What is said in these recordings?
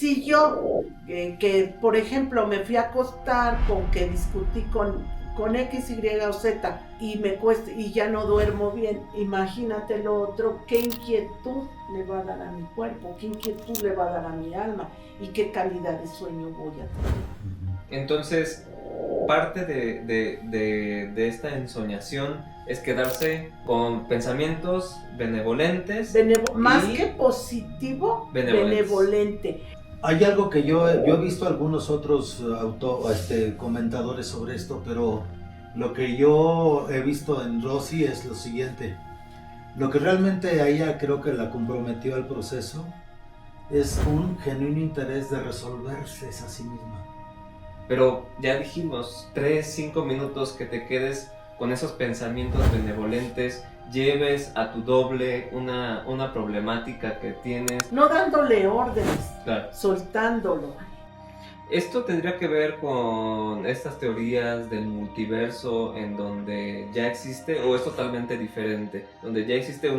Si yo, que por ejemplo me fui a acostar con que discutí con X, Y o Z y me cuesta y ya no duermo bien, imagínate lo otro, qué inquietud le va a dar a mi cuerpo, qué inquietud le va a dar a mi alma y qué calidad de sueño voy a tener. Entonces, parte de esta ensoñación es quedarse con pensamientos benevolentes. Más que positivo, benevolente. Hay algo que yo he visto algunos otros comentadores sobre esto, pero lo que yo he visto en Rosy es lo siguiente. Lo que realmente a ella creo que la comprometió al proceso es un genuino interés de resolverse a sí misma. Pero ya dijimos, 3-5 minutos que te quedes con esos pensamientos benevolentes, lleves a tu doble una problemática que tienes. No dándole órdenes, claro, soltándolo. Esto tendría que ver con estas teorías del multiverso en donde ya existe, o es totalmente diferente, donde ya existe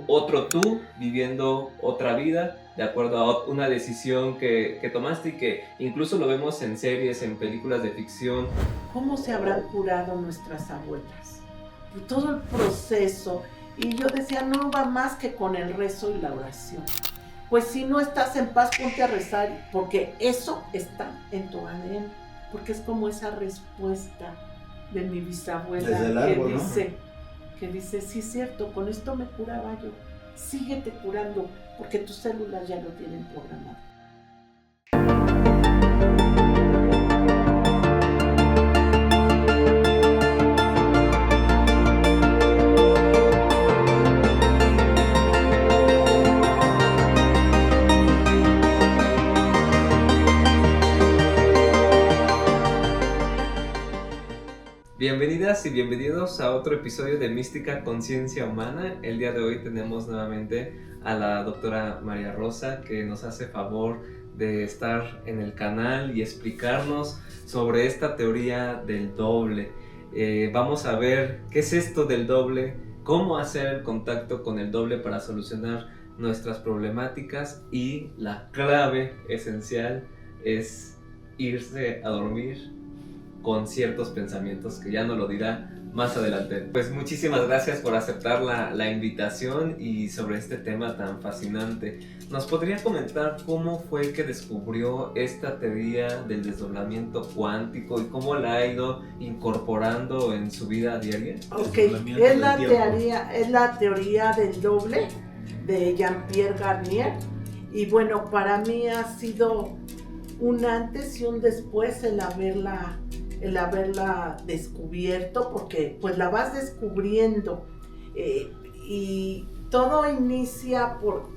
otro tú viviendo otra vida de acuerdo a una decisión que tomaste y que incluso lo vemos en series, en películas de ficción. ¿Cómo se habrán curado nuestras abuelas? Todo el proceso. Y yo decía, no va más que con el rezo y la oración. Pues si no estás en paz, ponte a rezar, porque eso está en tu ADN, porque es como esa respuesta de mi bisabuela árbol, que dice, sí es cierto, con esto me curaba yo, síguete curando, porque tus células ya lo tienen programado. Bienvenidas y bienvenidos a otro episodio de Mística Conciencia Humana. El día de hoy tenemos nuevamente a la doctora María Rosa, que nos hace favor de estar en el canal y explicarnos sobre esta teoría del doble. Vamos a ver qué es esto del doble, cómo hacer el contacto con el doble para solucionar nuestras problemáticas, y la clave esencial es irse a dormir con ciertos pensamientos, que ya nos lo dirá más adelante. Pues muchísimas gracias por aceptar la invitación y sobre este tema tan fascinante. ¿Nos podría comentar cómo fue que descubrió esta teoría del desdoblamiento cuántico y cómo la ha ido incorporando en su vida diaria? Ok, es la teoría del doble de Jean-Pierre Garnier, y bueno, para mí ha sido un antes y un después el haberla descubierto, porque pues la vas descubriendo, y todo inicia por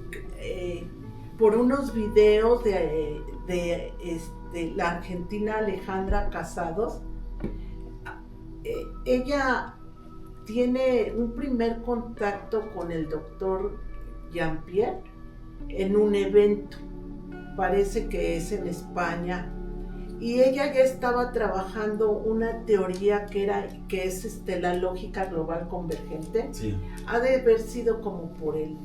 unos videos de la argentina Alejandra Casados. Ella tiene un primer contacto con el doctor Jean-Pierre en un evento, parece que es en España, y ella ya estaba trabajando una teoría que es la lógica global convergente. Sí. Ha de haber sido como por el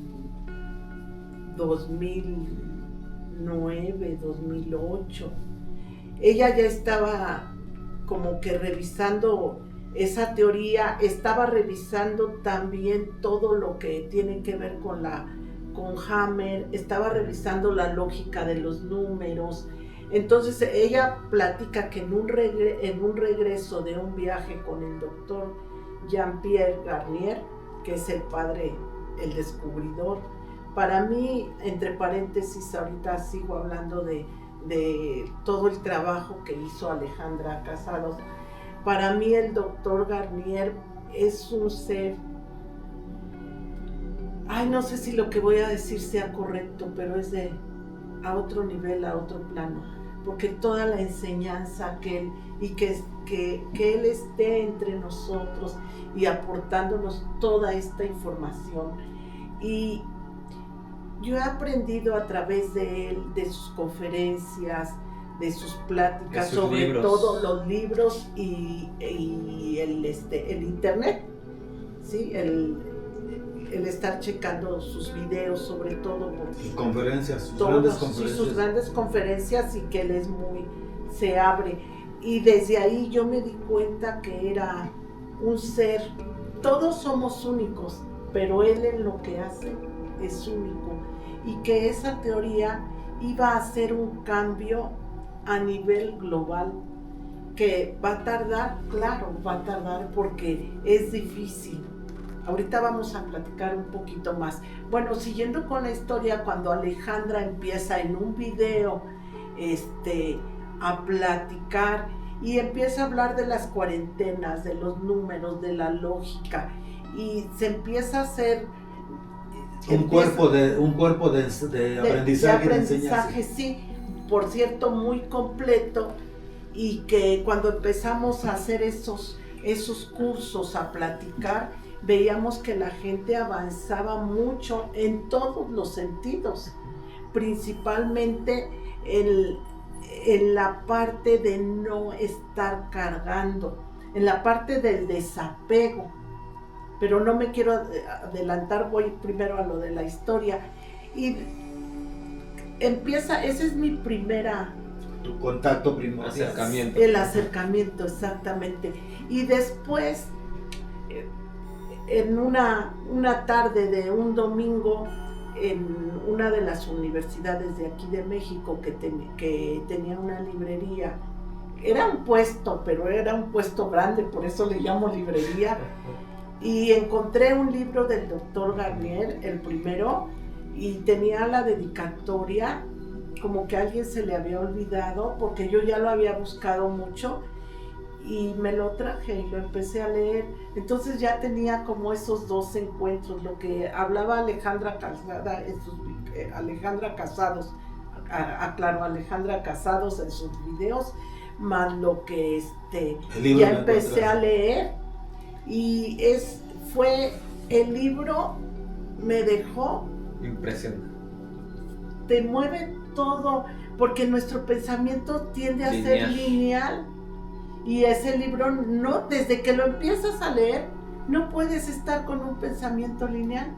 2009, 2008. Ella ya estaba como que revisando esa teoría, estaba revisando también todo lo que tiene que ver con Hammer, estaba revisando la lógica de los números. Entonces ella platica que en un regreso de un viaje con el doctor Jean-Pierre Garnier, que es el padre, el descubridor, para mí, entre paréntesis, ahorita sigo hablando de todo el trabajo que hizo Alejandra Casados. Para mí el doctor Garnier es un ser, no sé si lo que voy a decir sea correcto, pero es a otro nivel, a otro plano, porque toda la enseñanza que él esté entre nosotros y aportándonos toda esta información. Y yo he aprendido a través de él, de sus conferencias, de sus pláticas, sobre libros. Todo los libros y el internet, ¿sí? el estar checando sus videos, sobre todo porque Sus conferencias, sus todos, grandes sí, conferencias. sus grandes conferencias, y que él es se abre. Y desde ahí yo me di cuenta que era un ser, todos somos únicos, pero él en lo que hace es único, y que esa teoría iba a hacer un cambio a nivel global, que va a tardar, claro, va a tardar porque es difícil. Ahorita vamos a platicar un poquito más. Bueno, siguiendo con la historia, cuando Alejandra empieza en un video a platicar y empieza a hablar de las cuarentenas, de los números, de la lógica, y se empieza a hacer un cuerpo de aprendizaje, de enseñanza. Sí, por cierto, muy completo, y que cuando empezamos a hacer esos cursos, a platicar, veíamos que la gente avanzaba mucho en todos los sentidos, principalmente en la parte de no estar cargando, en la parte del desapego. Pero no me quiero adelantar, voy primero a lo de la historia. Y empieza, ese es mi primera... Tu contacto primordial. Acercamiento. El acercamiento, exactamente. Y después, en una tarde de un domingo, en una de las universidades de aquí de México que tenía una librería, era un puesto, pero era un puesto grande, por eso le llamo librería, y encontré un libro del doctor Garnier, el primero, y tenía la dedicatoria, como que a alguien se le había olvidado, porque yo ya lo había buscado mucho, y me lo traje y lo empecé a leer. Entonces ya tenía como esos dos encuentros, lo que hablaba Alejandra Casados, Alejandra Casados en sus videos, más lo que ya empecé a leer, y fue el libro, me dejó impresionante. Te mueve todo, porque nuestro pensamiento tiende a ser lineal, y ese libro, no, desde que lo empiezas a leer, no puedes estar con un pensamiento lineal.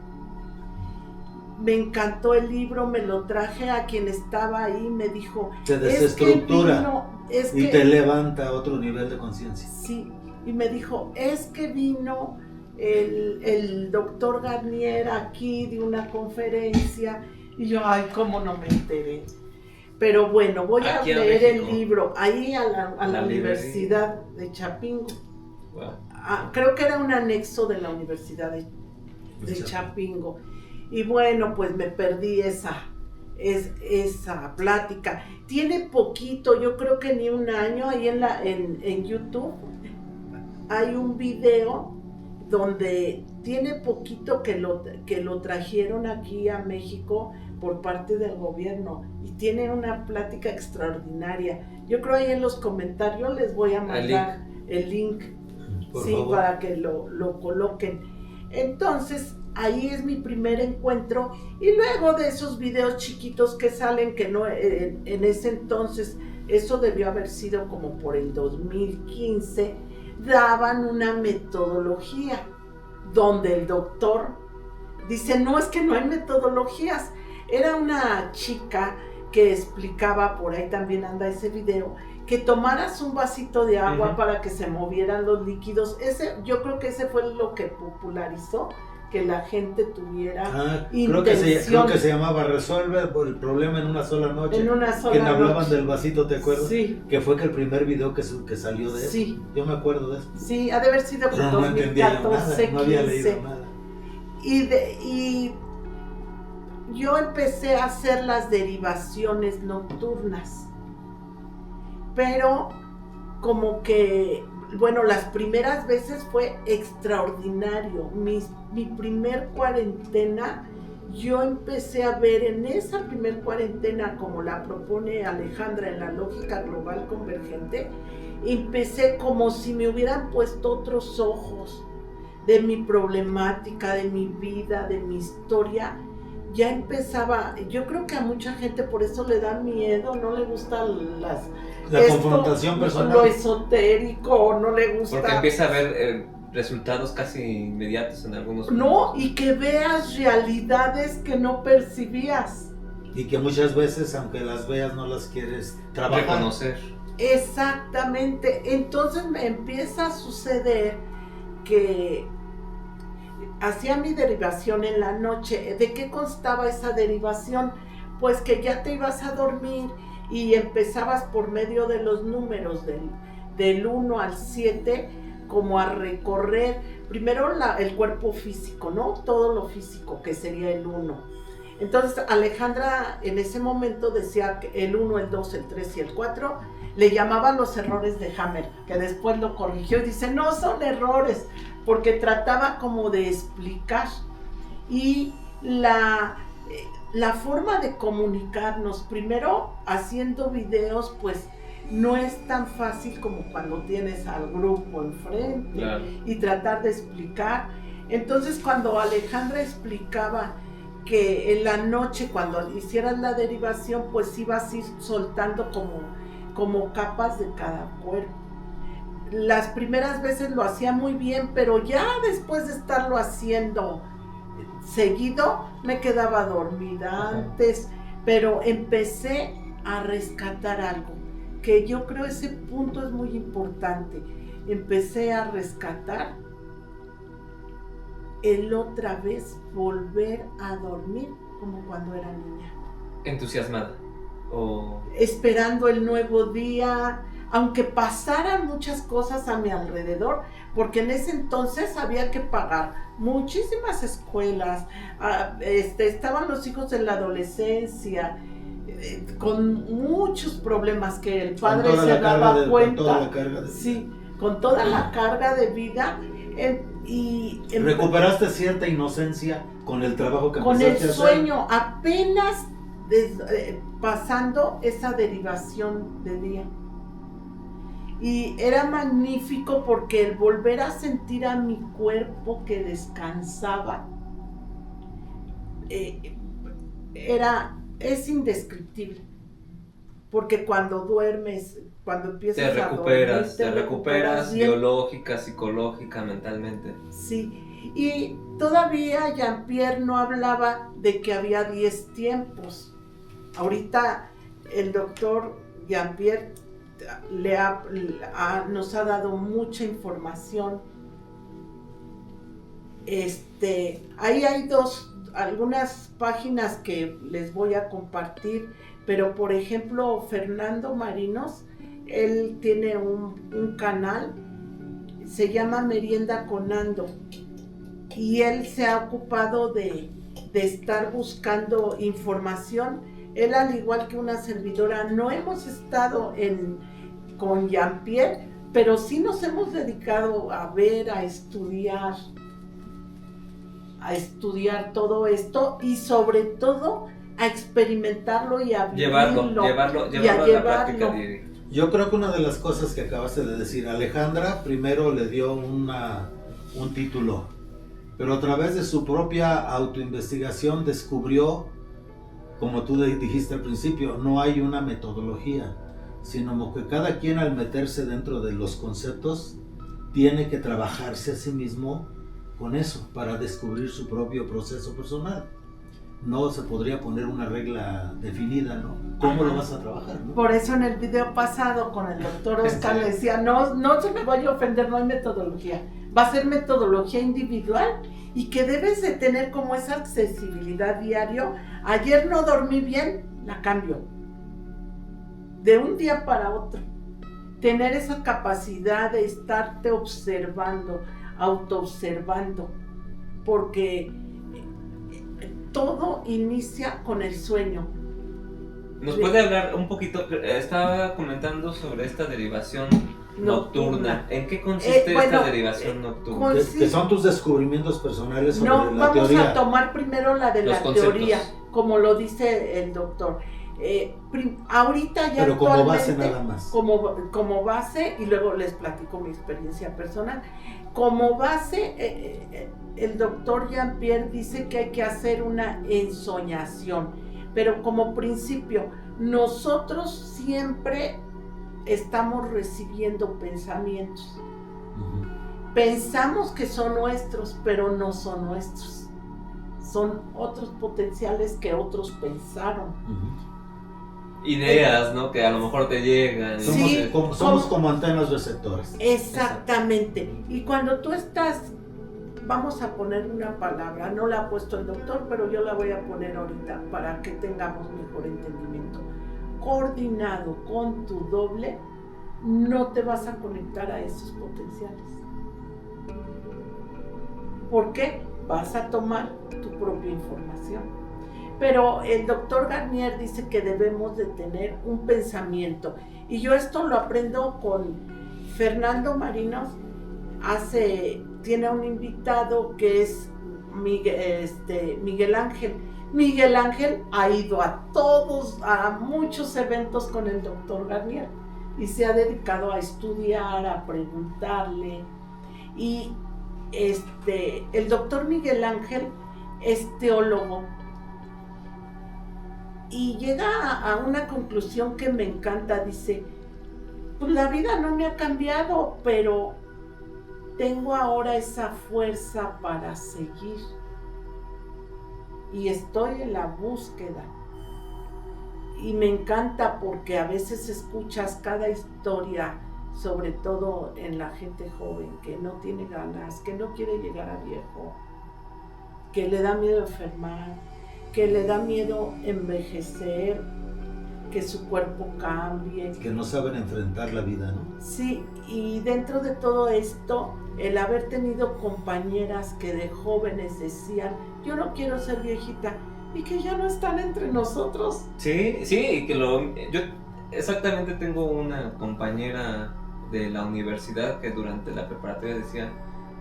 Me encantó el libro, me lo traje, a quien estaba ahí me dijo, te desestructura y te levanta a otro nivel de conciencia. Sí, y me dijo, es que vino el doctor Garnier aquí de una conferencia, y yo, ay, cómo no me enteré. Pero bueno, voy a leer el libro ahí a la Universidad de Chapingo. Wow. Creo que era un anexo de la Universidad de Chapingo. Y bueno, pues me perdí esa plática. Tiene poquito, yo creo que ni un año, ahí en YouTube hay un video donde tiene poquito que lo trajeron aquí a México por parte del gobierno, y tiene una plática extraordinaria. Yo creo ahí en los comentarios les voy a mandar el link, sí, favor, para que lo coloquen. Entonces ahí es mi primer encuentro, y luego de esos videos chiquitos que salen, que no en ese entonces, eso debió haber sido como por el 2015, daban una metodología donde el doctor dice, no, es que no hay metodologías. Era una chica que explicaba, por ahí también anda ese video, que tomaras un vasito de agua para que se movieran los líquidos. Yo creo que ese fue lo que popularizó que la gente tuviera intención. Creo que se llamaba Resuelve el problema en una sola noche. En una sola que noche. Hablaban del vasito, ¿te acuerdas? Sí. Que fue el primer video que salió de eso. Sí. Yo me acuerdo de eso. Sí, ha de haber sido por 2014, no había leído nada. Y yo empecé a hacer las derivaciones nocturnas, pero como que, bueno, las primeras veces fue extraordinario. Mi primer cuarentena, yo empecé a ver en esa primer cuarentena, como la propone Alejandra en la lógica global convergente, empecé como si me hubieran puesto otros ojos de mi problemática, de mi vida, de mi historia. Ya empezaba, yo creo que a mucha gente por eso le da miedo, no le gusta la confrontación personal, lo esotérico, no le gusta. Porque empieza a ver resultados casi inmediatos en algunos No, casos. y que veas realidades que no percibías. Y que muchas veces, aunque las veas, no las quieres trabajar. Reconocer. Exactamente. Entonces me empieza a suceder que hacía mi derivación en la noche. ¿De qué constaba esa derivación? Pues que ya te ibas a dormir y empezabas por medio de los números del 1 al 7 como a recorrer primero el cuerpo físico, ¿no? Todo lo físico, que sería el 1. Entonces Alejandra en ese momento decía que el 1, el 2, el 3 y el 4 le llamaban los errores de Hammer, que después lo corrigió y dice, no son errores, porque trataba como de explicar. Y la forma de comunicarnos, primero haciendo videos, pues no es tan fácil como cuando tienes al grupo enfrente, Claro. y tratar de explicar. Entonces cuando Alejandra explicaba que en la noche cuando hicieras la derivación, pues ibas a ir soltando como capas de cada cuerpo. Las primeras veces lo hacía muy bien, pero ya después de estarlo haciendo seguido me quedaba dormida antes, pero empecé a rescatar algo, que yo creo ese punto es muy importante. Empecé a rescatar el otra vez volver a dormir como cuando era niña. Entusiasmada. O... esperando el nuevo día, aunque pasaran muchas cosas a mi alrededor, porque en ese entonces había que pagar muchísimas escuelas, estaban los hijos en la adolescencia, con muchos problemas que el padre se daba cuenta, con toda la carga de vida. Sí, con toda la carga de vida, recuperaste cierta inocencia con el trabajo que con empezaste el a hacer. sueño, apenas pasando esa derivación de día. Y era magnífico porque el volver a sentir a mi cuerpo que descansaba es indescriptible. Porque cuando duermes, cuando empiezas te a dormir, te recuperas bien. biológica, psicológica, mentalmente. Sí, y todavía Jean-Pierre no hablaba de que había 10 tiempos. Ahorita el doctor Jean-Pierre nos ha dado mucha información. Ahí hay algunas páginas que les voy a compartir, pero por ejemplo Fernando Marinos, él tiene un canal, se llama Merienda con Ando, y él se ha ocupado de estar buscando información. Él, al igual que una servidora, no hemos estado con Jean-Pierre, pero sí nos hemos dedicado a ver, a estudiar todo esto, y sobre todo a experimentarlo y a vivirlo, llevarlo a la práctica diaria. Yo creo que una de las cosas que acabaste de decir, Alejandra primero le dio un título, pero a través de su propia autoinvestigación descubrió, como tú dijiste al principio, no hay una metodología, sino que cada quien, al meterse dentro de los conceptos, tiene que trabajarse a sí mismo con eso para descubrir su propio proceso personal. No se podría poner una regla definida, ¿no? ¿Cómo lo vas a trabajar, no? Por eso en el video pasado con el doctor Oscar le decía, no se me vaya a ofender, no hay metodología. Va a ser metodología individual y que debes de tener como esa accesibilidad diario. Ayer no dormí bien, la cambio. De un día para otro. Tener esa capacidad de estarte observando, autoobservando, porque todo inicia con el sueño. ¿Nos puede hablar un poquito? Estaba comentando sobre esta derivación nocturna. ¿En qué consiste esta derivación nocturna? Que son tus descubrimientos personales sobre no, la vamos teoría. a tomar primero la de Los la conceptos. teoría, como lo dice el doctor. Ahorita ya pero como base nada más. Como base, y luego les platico mi experiencia personal. Como base, el doctor Jean-Pierre dice que hay que hacer una ensoñación, pero como principio, nosotros siempre estamos recibiendo pensamientos. pensamos que son nuestros, pero no son nuestros. Son otros potenciales que otros pensaron. Ideas, ¿no? Que a lo mejor te llegan. Sí, Somos como antenas receptores. Exactamente. Y cuando tú estás, vamos a poner una palabra, no la ha puesto el doctor, pero yo la voy a poner ahorita para que tengamos mejor entendimiento. Coordinado con tu doble, no te vas a conectar a esos potenciales. ¿Por qué? Vas a tomar tu propia información. Pero el doctor Garnier dice que debemos de tener un pensamiento. Y yo esto lo aprendo con Fernando Marinos. Tiene un invitado que es Miguel Ángel. Miguel Ángel ha ido a muchos eventos con el doctor Garnier y se ha dedicado a estudiar, a preguntarle. Y el doctor Miguel Ángel es teólogo y llega a una conclusión que me encanta. Dice, pues la vida no me ha cambiado, pero tengo ahora esa fuerza para seguir y estoy en la búsqueda. Y me encanta porque a veces escuchas cada historia, sobre todo en la gente joven, que no tiene ganas, que no quiere llegar a viejo, que le da miedo enfermar, que le da miedo envejecer, que su cuerpo cambie. Que no saben enfrentar la vida, ¿no? Sí, y dentro de todo esto, el haber tenido compañeras que de jóvenes decían, yo no quiero ser viejita, y que ya no están entre nosotros. Sí, y que yo exactamente tengo una compañera de la universidad que durante la preparatoria decía,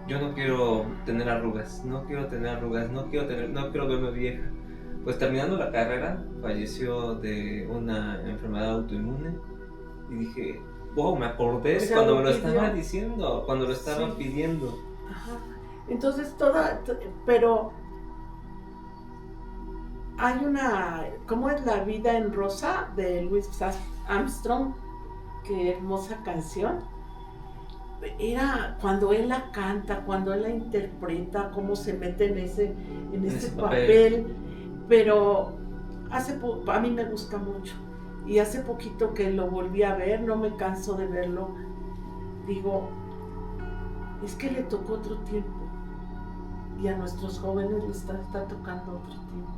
yo no quiero tener arrugas, no quiero verme vieja. Pues terminando la carrera, falleció de una enfermedad autoinmune y dije, wow, me acordé cuando me lo estaba diciendo, cuando lo estaban pidiendo. Ajá. Entonces pero hay ¿cómo es La vida en rosa? De Louis Armstrong, qué hermosa canción. Era cuando él la canta, cuando él la interpreta, cómo se mete en ese papel. Pero a mí me gusta mucho. Y hace poquito que lo volví a ver, no me canso de verlo. Digo, es que le tocó otro tiempo. Y a nuestros jóvenes les está tocando otro tiempo.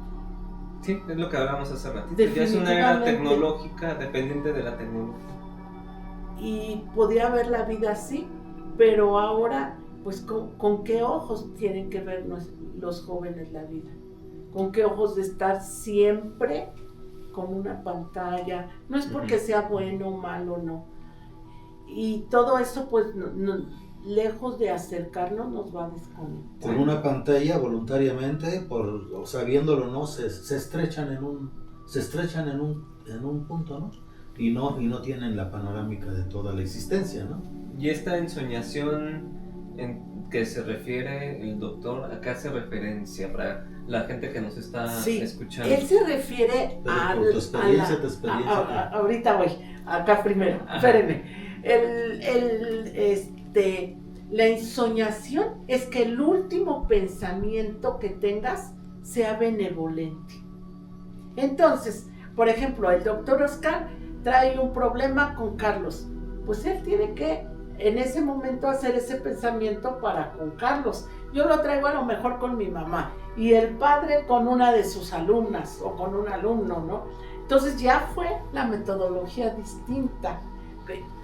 Sí, es lo que hablábamos hace ratito. Ya es una era tecnológica, dependiente de la tecnología. Y podía ver la vida así, pero ahora, pues, ¿con qué ojos tienen que ver los jóvenes la vida? ¿Con qué ojos de estar siempre con una pantalla? No es porque sea bueno o malo, no. Y todo eso, pues, lejos de acercarnos, nos va a desconectar. Con una pantalla, voluntariamente, sabiéndolo, ¿no? Se estrechan en un punto, ¿no? Y no tienen la panorámica de toda la existencia, ¿no? Y esta ensoñación en que se refiere el doctor, ¿a qué hace referencia para la gente que nos está escuchando? Él se refiere a tu experiencia, ahorita voy, acá primero, espérenme. La ensoñación es que el último pensamiento que tengas sea benevolente. Entonces, por ejemplo, el doctor Oscar trae un problema con Carlos, pues él tiene que en ese momento hacer ese pensamiento con Carlos. Yo lo traigo a lo mejor con mi mamá y el padre con una de sus alumnas o con un alumno, ¿no? Entonces ya fue la metodología distinta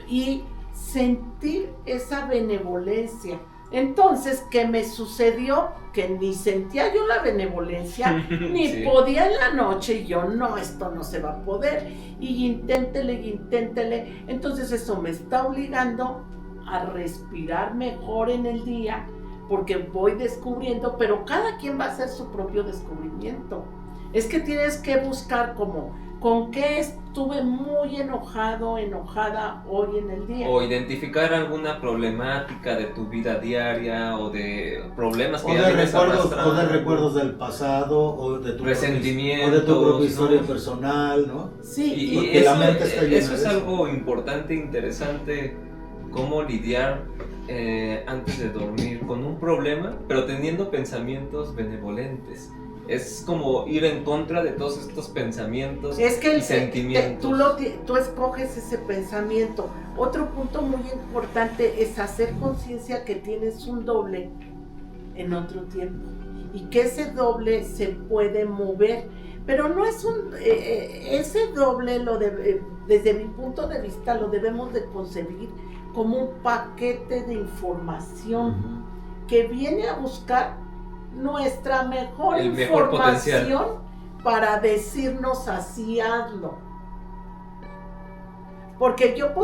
y sentir esa benevolencia. Entonces, ¿qué me sucedió? Que ni sentía yo la benevolencia, ni podía en la noche, y yo, no, esto no se va a poder, y inténtele. Entonces eso me está obligando a respirar mejor en el día, porque voy descubriendo, pero cada quien va a hacer su propio descubrimiento. Es que tienes que buscar con qué estuve muy enojada hoy en el día. O identificar alguna problemática de tu vida diaria o de problemas que o de recuerdos del pasado o de tu resentimientos, o de tu propia historia personal, ¿no? Sí, y eso, la mente está llena eso es algo importante, interesante cómo lidiar antes de dormir con un problema, pero teniendo pensamientos benevolentes. Es como ir en contra de todos estos pensamientos y sentimientos. Tú escoges ese pensamiento. Otro punto muy importante es hacer conciencia que tienes un doble en otro tiempo y que ese doble se puede mover, pero no es ese doble desde mi punto de vista lo debemos de concebir como un paquete de información que viene a buscar nuestra mejor información para decirnos así hazlo. Porque yo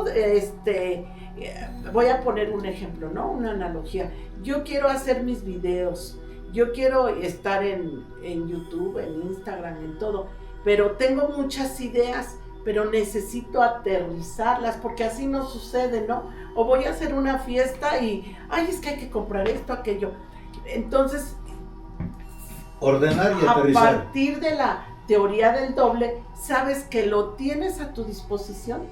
voy a poner un ejemplo, ¿no? Una analogía. Yo quiero hacer mis videos, yo quiero estar en YouTube, en Instagram, en todo, pero tengo muchas ideas, pero necesito aterrizarlas, porque así no sucede, ¿no? O voy a hacer una fiesta y, es que hay que comprar esto, aquello. Entonces, ordenar y aterrizar. A partir de la teoría del doble, sabes que lo tienes a tu disposición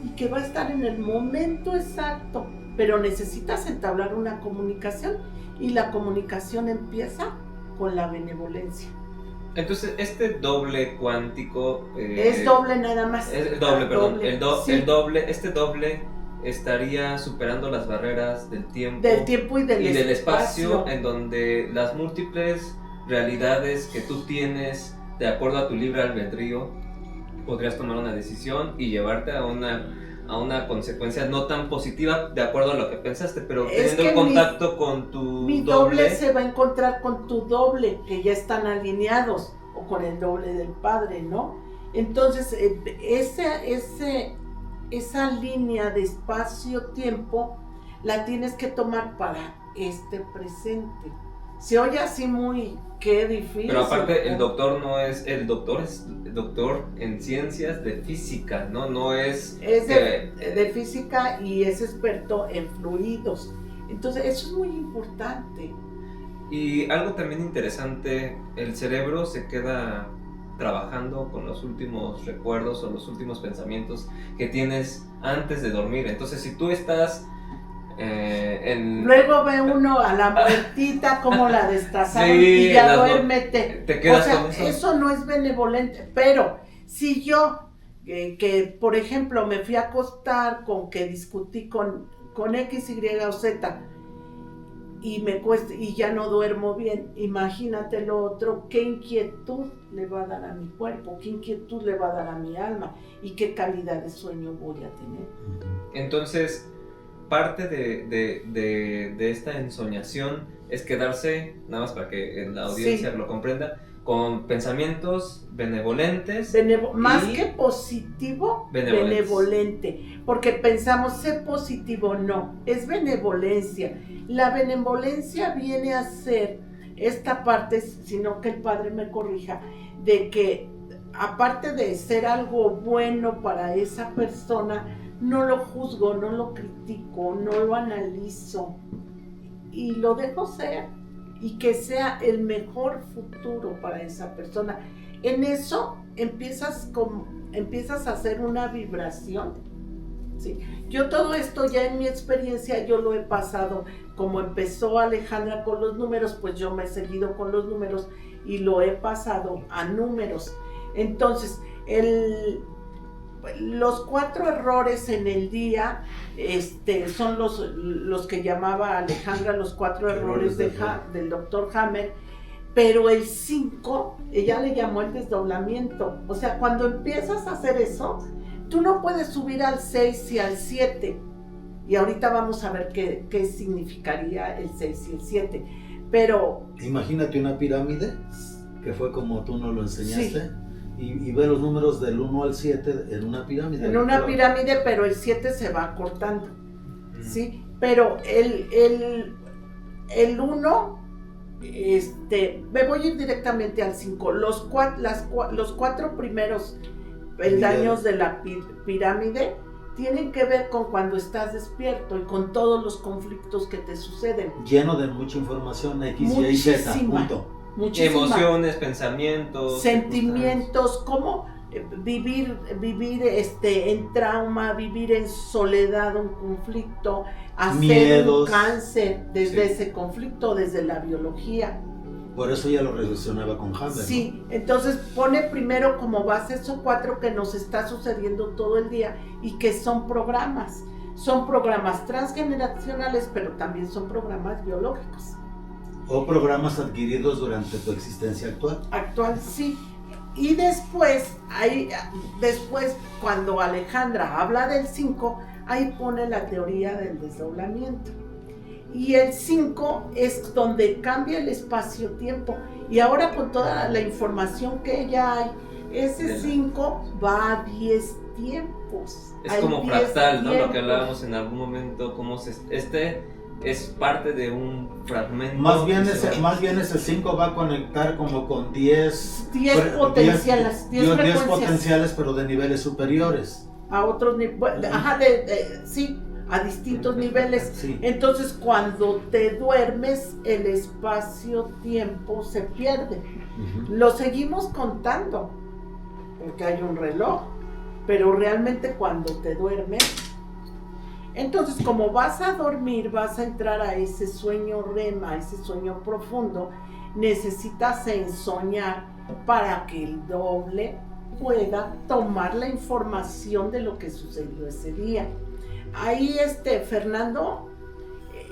y que va a estar en el momento exacto, pero necesitas entablar una comunicación y la comunicación empieza con la benevolencia. Entonces, este doble cuántico... es doble nada más. El doble, perdón. Sí. Este doble estaría superando las barreras del tiempo y del espacio, en donde las múltiples realidades que tú tienes de acuerdo a tu libre albedrío podrías tomar una decisión y llevarte a una consecuencia no tan positiva de acuerdo a lo que pensaste, pero teniendo el contacto con tu mi doble se va a encontrar con tu doble, que ya están alineados, o con el doble del padre, ¿no? Entonces esa línea de espacio-tiempo la tienes que tomar para este presente. Se oye así muy, qué difícil. Pero aparte el doctor no es, el doctor es doctor en ciencias de física, ¿no? No es... Es de física y es experto en fluidos. Entonces eso es muy importante. Y algo también interesante, el cerebro se queda trabajando con los últimos recuerdos o los últimos pensamientos que tienes antes de dormir. Entonces si tú estás... Luego ve uno a la muertita como la destazaron y ya duérmete. Te quedas con eso no es benevolente. Pero si yo, que por ejemplo me fui a acostar con que discutí con X, Y o Z y me cuesta y ya no duermo bien, imagínate lo otro, qué inquietud le va a dar a mi cuerpo, qué inquietud le va a dar a mi alma y qué calidad de sueño voy a tener. Entonces, parte de esta ensoñación es quedarse, nada más para que la audiencia lo comprenda, con pensamientos benevolentes. Más que positivo, benevolente. Porque pensamos ser positivo, no, es benevolencia. La benevolencia viene a ser esta parte, sino que el padre me corrija, de que aparte de ser algo bueno para esa persona, no lo juzgo, no lo critico, no lo analizo y lo dejo ser y que sea el mejor futuro para esa persona. En eso empiezas a hacer una vibración. ¿Sí? Yo todo esto ya en mi experiencia yo lo he pasado, como empezó Alejandra con los números, pues yo me he seguido con los números y lo he pasado a números. Entonces, los 4 errores en el día son los que llamaba Alejandra los 4 errores del Dr. Hammer, pero el 5 ella le llamó el desdoblamiento. O sea, cuando empiezas a hacer eso, tú no puedes subir al 6 y al 7, y ahorita vamos a ver qué significaría el 6 y el 7, pero... Imagínate una pirámide, que fue como tú nos lo enseñaste. Sí. Y ve los números del 1 al 7 en una pirámide. En una pirámide, pero el 7 se va cortando, ¿sí? Pero el 1, me voy a ir directamente al 5. Los 4 primeros peldaños de la pirámide tienen que ver con cuando estás despierto y con todos los conflictos que te suceden. Lleno de mucha información, X, Y, Z, punto. Muchísima. Emociones, pensamientos, sentimientos, vivir en trauma, vivir en soledad un conflicto, hacer Miedos. un cáncer desde Sí. ese conflicto, desde la biología. Por eso ya lo relacionaba con Hammer. Sí, entonces pone primero como base esos 4 que nos está sucediendo todo el día y que son programas. Son programas transgeneracionales, pero también son programas biológicos. ¿No? O programas adquiridos durante tu existencia actual. Actual, sí. Y después, cuando Alejandra habla del 5, ahí pone la teoría del desdoblamiento. Y el 5 es donde cambia el espacio-tiempo. Y ahora con toda la información que ya hay, ese 5 va a 10 tiempos. Es Hay como 10 fractal, ¿no? Lo que tiempos. hablábamos en algún momento, es parte de un fragmento. Más bien que se va- ese 5 va a conectar como con 10 potenciales, 10 frecuencias. potenciales, pero de niveles superiores. A otros niveles, sí, a distintos niveles. Sí. Entonces, cuando te duermes, el espacio-tiempo se pierde. Ujú. Lo seguimos contando, porque hay un reloj, pero realmente cuando te duermes, entonces como vas a dormir, vas a entrar a ese sueño REM, a ese sueño profundo, necesitas ensoñar para que el doble pueda tomar la información de lo que sucedió ese día. Ahí Fernando,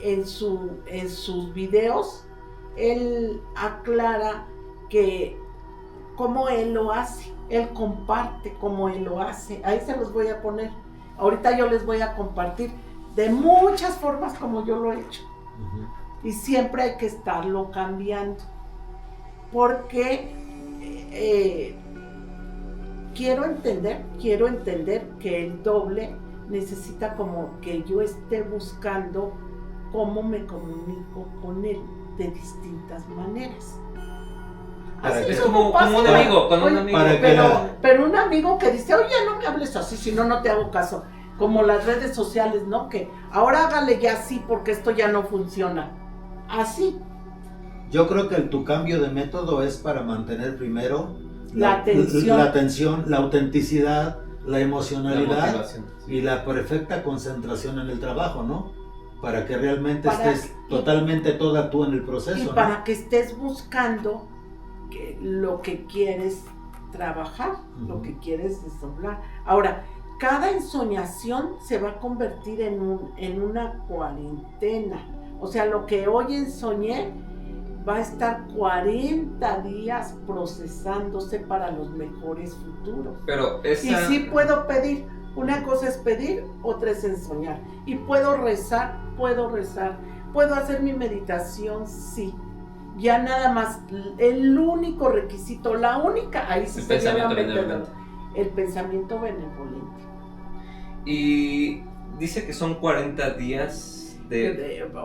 en sus videos, él aclara que cómo él lo hace, él comparte cómo él lo hace. Ahí se los voy a poner. Ahorita yo les voy a compartir de muchas formas como yo lo he hecho. Ujú. Y siempre hay que estarlo cambiando. Porque quiero entender que el doble necesita como que yo esté buscando cómo me comunico con él de distintas maneras. Así Es como como pasa. un amigo, con un Oye, amigo. para que pero un amigo que dice, oye, no me hables así, si no, no te hago caso. Como las redes sociales, ¿no? Que ahora hágale ya así porque esto ya no funciona. Así. Yo creo que tu cambio de método es para mantener primero La atención. la autenticidad, la La emocionalidad motivación. y la perfecta concentración en el trabajo, ¿no? Para que realmente Para- estés totalmente toda tú en el proceso, Y ¿no? para que estés buscando lo que quieres trabajar, lo que quieres desdoblar. Ahora, cada ensoñación se va a convertir en una cuarentena. O sea, lo que hoy ensoñé va a estar 40 días procesándose para los mejores futuros. Pero Y esa... sí puedo pedir, una cosa es pedir, otra es ensoñar. Y puedo rezar, puedo hacer mi meditación, sí. Ya nada más, el único requisito, la única, ahí sí El sería la pensamiento mente, benevolente. el pensamiento benevolente. Y dice que son 40 días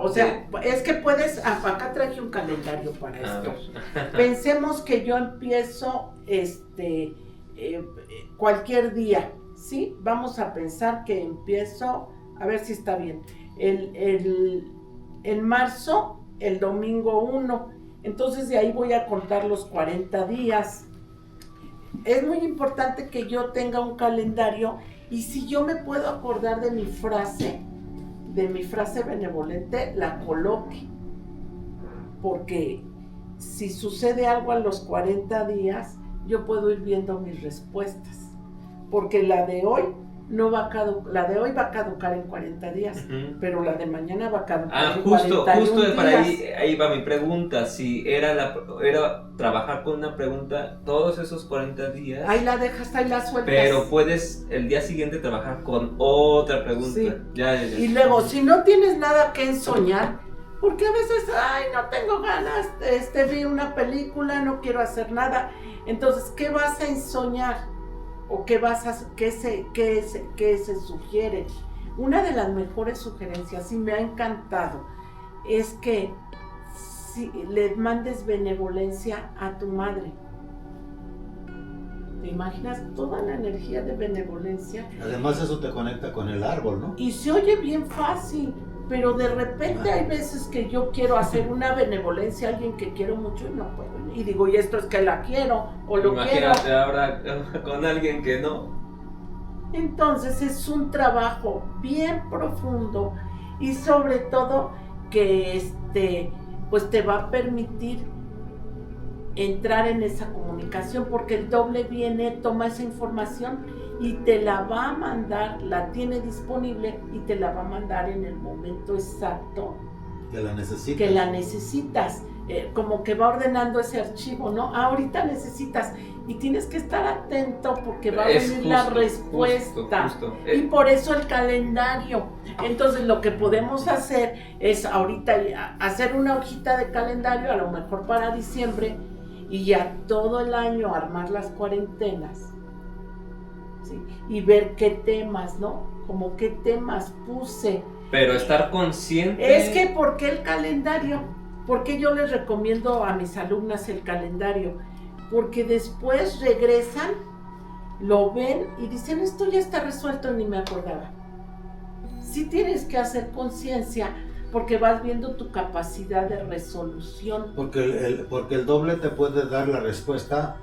O sea, es que puedes, acá traje un calendario para A esto. ver. Pensemos que yo empiezo cualquier día, ¿sí? Vamos a pensar que empiezo, a ver si está bien, en marzo, el domingo 1, entonces de ahí voy a contar los 40 días. Es muy importante que yo tenga un calendario y si yo me puedo acordar de mi frase benevolente, la coloque. Porque si sucede algo a los 40 días, yo puedo ir viendo mis respuestas. Porque la de hoy va a caducar en 40 días, Ujú. pero la de mañana va a caducar en Justo 41 para días. ahí va mi pregunta. Si era trabajar con una pregunta todos esos 40 días, Ahí la dejas, ahí la sueltas. pero puedes el día siguiente trabajar con otra pregunta. Sí. Ya. Y luego, si no tienes nada que ensoñar, porque a veces, no tengo ganas, vi una película, no quiero hacer nada. Entonces, ¿qué vas a ensoñar? ¿O qué se sugiere? Una de las mejores sugerencias, y me ha encantado, es que si le mandes benevolencia a tu madre. ¿Te imaginas toda la energía de benevolencia? Además eso te conecta con el árbol, ¿no? Y se oye bien fácil, pero de repente hay veces que yo quiero hacer una benevolencia a alguien que quiero mucho y no puedo. Y digo, y esto es que la quiero o lo Imagínate quiero. ahora con alguien que no. Entonces es un trabajo bien profundo y sobre todo que pues te va a permitir entrar en esa comunicación, porque el doble viene, toma esa información y te la va a mandar, la tiene disponible y te la va a mandar en el momento exacto que la necesitas. Como que va ordenando ese archivo, ¿no? Ahorita necesitas y tienes que estar atento porque va a venir la respuesta. Justo. Y por eso el calendario. Entonces lo que podemos hacer es ahorita hacer una hojita de calendario, a lo mejor para diciembre, y ya todo el año armar las cuarentenas, ¿sí? Y ver qué temas, ¿no? Como qué temas puse. Pero estar consciente. Es que, ¿por qué el calendario? Porque yo les recomiendo a mis alumnas el calendario, porque después regresan, lo ven y dicen, esto ya está resuelto, ni me acordaba. Sí tienes que hacer conciencia, porque vas viendo tu capacidad de resolución. Porque el doble te puede dar la respuesta.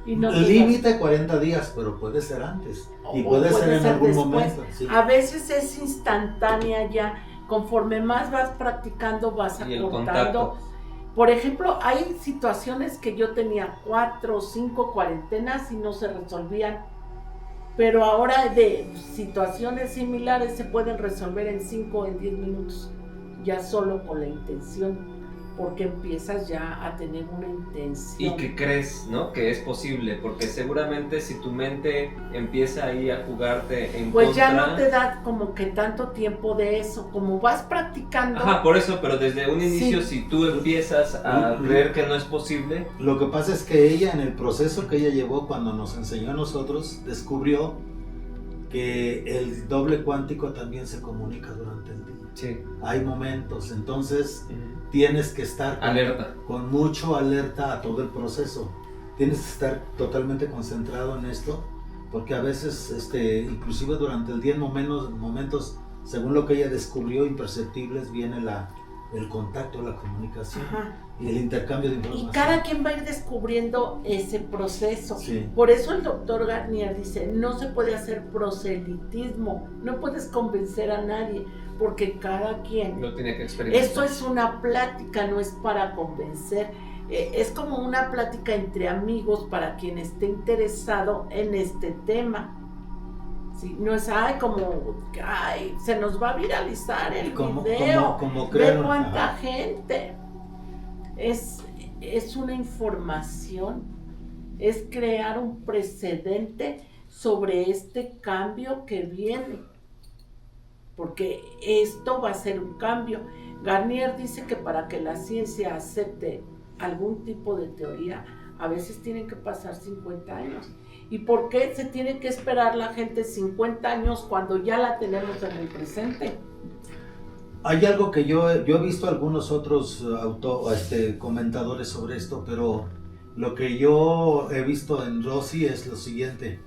Y no límite 40 días, pero puede ser antes. Y puede ser en algún momento. Sí. A veces es instantánea ya. Conforme más vas practicando, vas acortando. Por ejemplo, hay situaciones que yo tenía 4 o 5 cuarentenas y no se resolvían. Pero ahora de situaciones similares se pueden resolver en 5 o en 10 minutos. Ya solo con la intención. Porque empiezas ya a tener una intención. Y que crees, ¿no? Que es posible, porque seguramente si tu mente empieza ahí a jugarte en pues contra... ya no te da como que tanto tiempo de eso, como vas practicando. Ajá, por eso, pero desde un inicio, si tú empiezas a creer que no es posible... Lo que pasa es que ella, en el proceso que ella llevó cuando nos enseñó a nosotros, descubrió que el doble cuántico también se comunica durante el día. Sí. Hay momentos, entonces tienes que estar con mucho alerta a todo el proceso. Tienes que estar totalmente concentrado en esto, porque a veces, inclusive durante el día, en momentos, según lo que ella descubrió, imperceptibles, viene el contacto, la comunicación. Ajá. Y el intercambio de información. Y cada quien va a ir descubriendo ese proceso. Sí. Por eso el doctor Garnier dice, no se puede hacer proselitismo, no puedes convencer a nadie, porque cada quien lo tiene que experimentar. Esto es una plática, no es para convencer, es como una plática entre amigos para quien esté interesado en este tema. Sí, no es, se nos va a viralizar el video, ver cuánta gente. Es una información, es crear un precedente sobre este cambio que viene, porque esto va a ser un cambio. Garnier dice que para que la ciencia acepte algún tipo de teoría, a veces tienen que pasar 50 años. ¿Y por qué se tiene que esperar la gente 50 años cuando ya la tenemos en el presente? Hay algo que yo he visto algunos otros comentadores sobre esto, pero lo que yo he visto en Rosy es lo siguiente.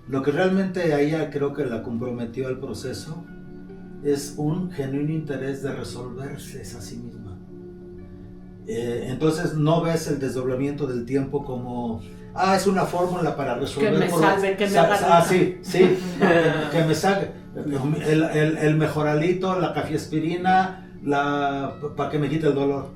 Lo que realmente a ella creo que la comprometió al proceso es un genuino interés de resolverse a sí misma. Entonces no ves el desdoblamiento del tiempo como es una fórmula para resolver. Que me salve, que me haga. Sí, que me salve. El mejoralito, la cafeaspirina, para que me quite el dolor.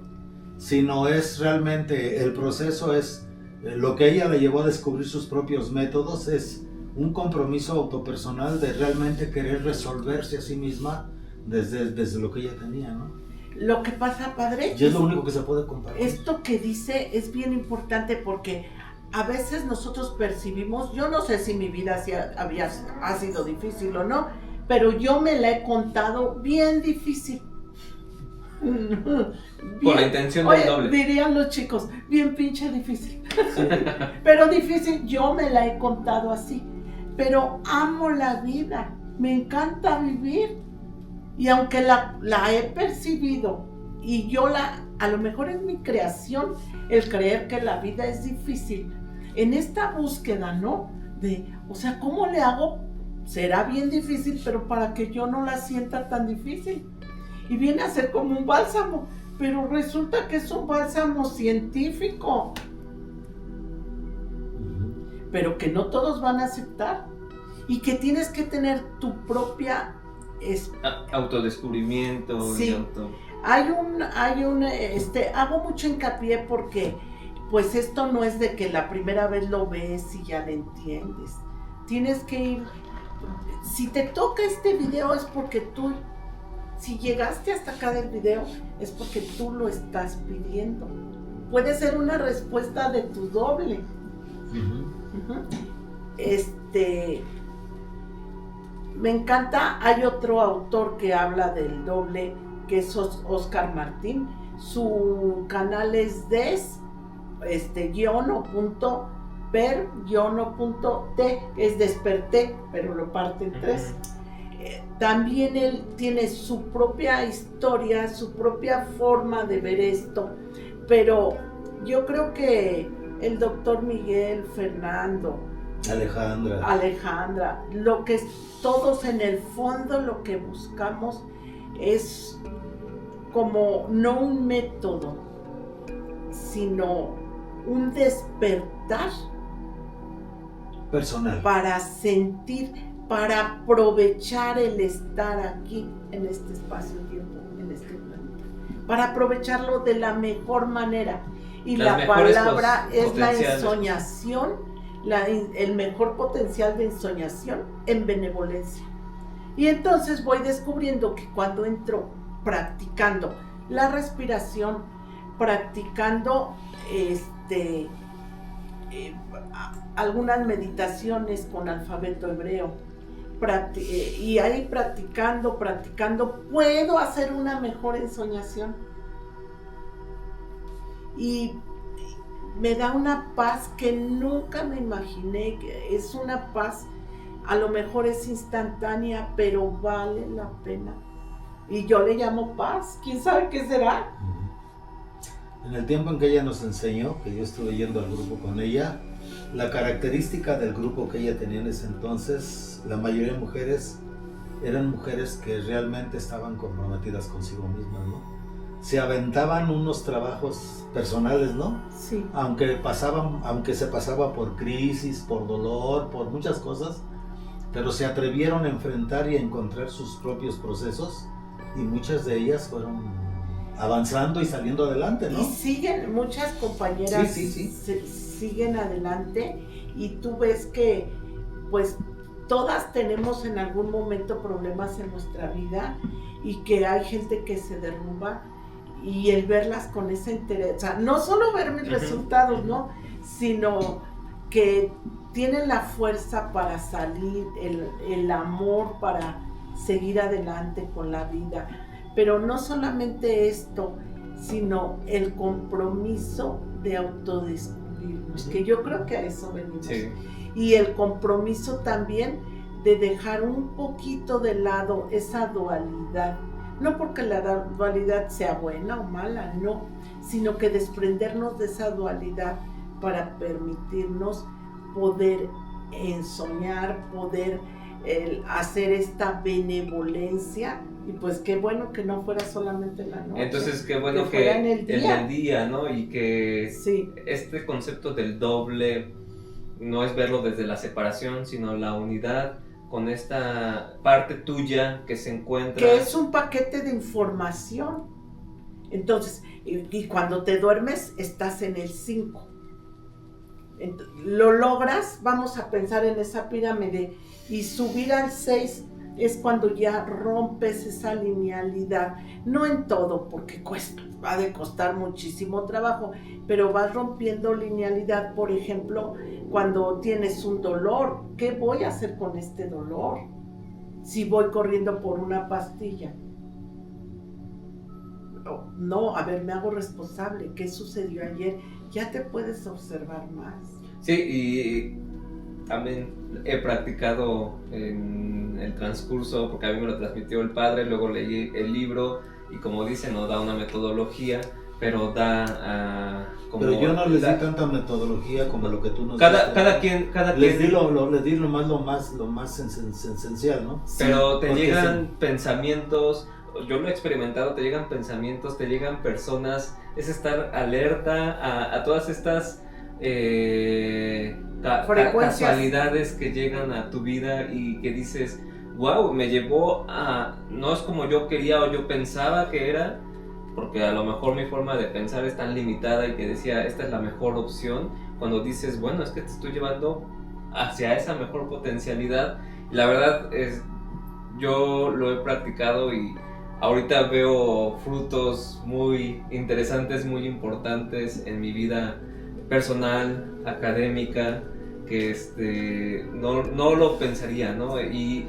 Sino es realmente el proceso, es lo que ella le llevó a descubrir sus propios métodos, es un compromiso autopersonal de realmente querer resolverse a sí misma desde lo que ella tenía, ¿no? Lo que pasa, padre, y es lo único que se puede compartir. Esto que dice es bien importante porque a veces nosotros percibimos, yo no sé si mi vida ha sido difícil o no, pero yo me la he contado bien difícil. Por la intención del doble. Dirían los chicos, bien pinche difícil. Pero difícil, yo me la he contado así. Pero amo la vida, me encanta vivir. Y aunque la he percibido y a lo mejor es mi creación el creer que la vida es difícil, en esta búsqueda, ¿no? ¿Cómo le hago? Será bien difícil, pero para que yo no la sienta tan difícil. y viene a ser como un bálsamo, pero resulta que es un bálsamo científico, pero que no todos van a aceptar y que tienes que tener tu propia autodescubrimiento. Sí. Hago mucho hincapié porque pues esto no es de que la primera vez lo ves y ya le entiendes. Tienes que ir, si te toca este video es porque tú, si llegaste hasta acá del video, es porque tú lo estás pidiendo. Puede ser una respuesta de tu doble. Me encanta, hay otro autor que habla del doble, que es Oscar Martín. Su canal es _per_t, es desperté, pero lo parte en 3. También él tiene su propia historia, su propia forma de ver esto, pero yo creo que el doctor Miguel, Fernando, Alejandra, lo que todos en el fondo lo que buscamos es como no un método, sino un despertar personal para sentir, para aprovechar el estar aquí en este espacio-tiempo, en este planeta, para aprovecharlo de la mejor manera. Y la palabra es la ensoñación, el mejor potencial de ensoñación en benevolencia. Y entonces voy descubriendo que cuando entro practicando la respiración, practicando algunas meditaciones con alfabeto hebreo, y ahí practicando, puedo hacer una mejor ensoñación. Y me da una paz que nunca me imaginé, que es una paz, a lo mejor es instantánea, pero vale la pena. Y yo le llamo paz, ¿quién sabe qué será? En el tiempo en que ella nos enseñó, que yo estuve yendo al grupo con ella, la característica del grupo que ella tenía en ese entonces, la mayoría de mujeres eran mujeres que realmente estaban comprometidas consigo mismas, ¿no? Se aventaban unos trabajos personales, ¿no? Sí. Aunque se pasaba por crisis, por dolor, por muchas cosas, pero se atrevieron a enfrentar y a encontrar sus propios procesos, y muchas de ellas fueron avanzando y saliendo adelante, ¿no? Y siguen, muchas compañeras sí. Siguen adelante, y tú ves que pues todas tenemos en algún momento problemas en nuestra vida, y que hay gente que se derrumba, y el verlas con ese interés, o sea, no solo ver mis resultados, ¿no? Sino que tienen la fuerza para salir, el amor para seguir adelante con la vida. Pero no solamente esto, sino el compromiso de autodescubrirnos, que yo creo que a eso venimos. Sí. Y el compromiso también de dejar un poquito de lado esa dualidad. No porque la dualidad sea buena o mala, no, sino que desprendernos de esa dualidad para permitirnos poder ensoñar, poder hacer esta benevolencia. Y pues qué bueno que no fuera solamente en la noche. Entonces qué bueno que fuera en el día, ¿no? Y que sí. Este concepto del doble no es verlo desde la separación, sino la unidad con esta parte tuya que se encuentra. Que es un paquete de información. Entonces, y cuando te duermes estás en el 5. Lo logras, vamos a pensar en esa pirámide, y subir al 6 es cuando ya rompes esa linealidad. No en todo, porque va a costar muchísimo trabajo, pero vas rompiendo linealidad. Por ejemplo, cuando tienes un dolor, ¿qué voy a hacer con este dolor? Si voy corriendo por una pastilla. No, a ver, me hago responsable. ¿Qué sucedió ayer? Ya te puedes observar más. Sí, y también he practicado en el transcurso, porque a mí me lo transmitió el padre, luego leí el libro, y como dice, no da una metodología, pero da como... Pero yo no les di tanta metodología como lo que tú nos diste. Cada quien les di lo más esencial, ¿no? Pero sí, te llegan pensamientos, yo lo he experimentado, te llegan pensamientos, te llegan personas, es estar alerta a todas estas casualidades que llegan a tu vida y que dices, wow, me llevó a, no es como yo quería o yo pensaba que era, porque a lo mejor mi forma de pensar es tan limitada y que decía, esta es la mejor opción, cuando dices, bueno, es que te estoy llevando hacia esa mejor potencialidad. La verdad es, yo lo he practicado y ahorita veo frutos muy interesantes, muy importantes en mi vida personal, académica, que no lo pensaría, ¿no? Y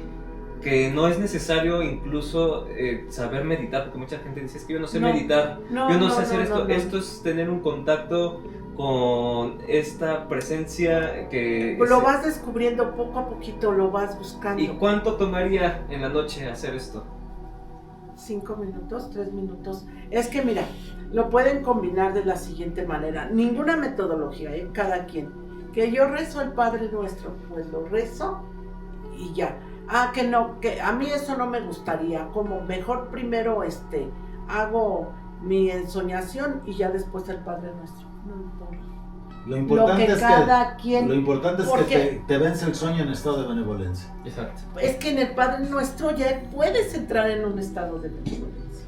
que no es necesario incluso saber meditar, porque mucha gente dice, es que yo no sé meditar, yo no sé hacer esto. Esto es tener un contacto con esta presencia que... Lo vas descubriendo poco a poquito, lo vas buscando. ¿Y cuánto tomaría en la noche hacer esto? 5 minutos, 3 minutos. Es que mira, lo pueden combinar de la siguiente manera. Ninguna metodología, cada quien. Que yo rezo el Padre Nuestro, pues lo rezo y ya. Que no, que a mí eso no me gustaría. Como mejor primero hago mi ensoñación y ya después el Padre Nuestro. No importa. Lo importante es porque que te vence el sueño en estado de benevolencia. Exacto. Es que en el Padre Nuestro ya puedes entrar en un estado de benevolencia.